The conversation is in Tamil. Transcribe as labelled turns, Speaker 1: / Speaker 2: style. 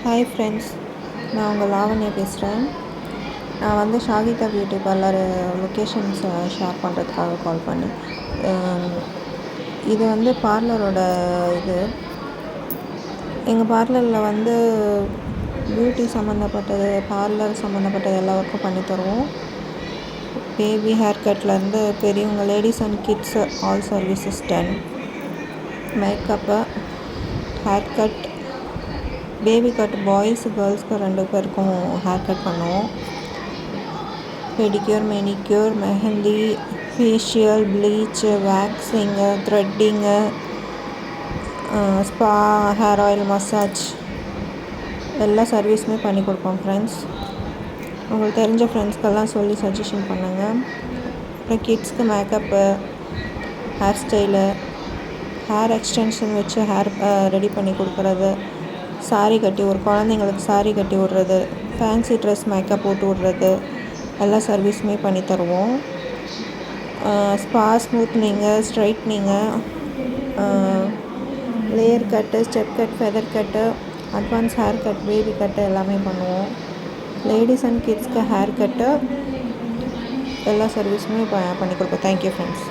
Speaker 1: ஹாய் ஃப்ரெண்ட்ஸ், நான் உங்கள் லாவண்யா பேசுகிறேன். நான் வந்து ஷாகிதா பியூட்டி பார்லர் லொக்கேஷன்ஸை ஷேர் பண்ணுறதுக்காக கால் பண்ணேன். இது வந்து பார்லரோட இது. எங்கள் பார்லரில் வந்து பியூட்டி சம்மந்தப்பட்டது, பார்லர் சம்மந்தப்பட்டது எல்லா ஒர்க்கும் பண்ணி தருவோம். பேபி ஹேர் கட்லேருந்து பெரியவங்க ladies and kids all services done. Makeup, hair cut, baby cut, boys கேர்ள்ஸ்க்கு 2 பேருக்கும் ஹேர் கட் பண்ணுவோம். Pedicure, manicure, mehndi, facial, bleach, waxing, threading, spa, hair oil massage எல்லா சர்வீஸுமே பண்ணி கொடுப்போம் ஃப்ரெண்ட்ஸ். உங்களுக்கு தெரிஞ்ச ஃப்ரெண்ட்ஸ்க்கெல்லாம் சொல்லி சஜஷன் பண்ணுங்கள். அப்புறம் கிட்ஸ்க்கு makeup, hair style, hair extension வச்சு ஹேர் ரெடி பண்ணி கொடுக்குறது, சாரீ கட்டி ஒரு குழந்தைங்களுக்கு சாரீ கட்டி விட்றது, ஃபேன்சி ட்ரெஸ் மேக்கப் போட்டு விட்றது எல்லா சர்வீஸுமே பண்ணி தருவோம். ஸ்பா, ஸ்மூத்னிங்கு, ஸ்ட்ரைட்னிங்கு, லேயர் கட்டு, ஸ்டெப் கட், ஃபெதர் கட்டு, அட்வான்ஸ் ஹேர் கட், பேபி கட்டு எல்லாமே பண்ணுவோம். லேடிஸ் அண்ட் கிட்ஸ்க்கு ஹேர் கட்டு எல்லா சர்வீஸுமே பண்ணி கொடுப்போம். Thank you friends.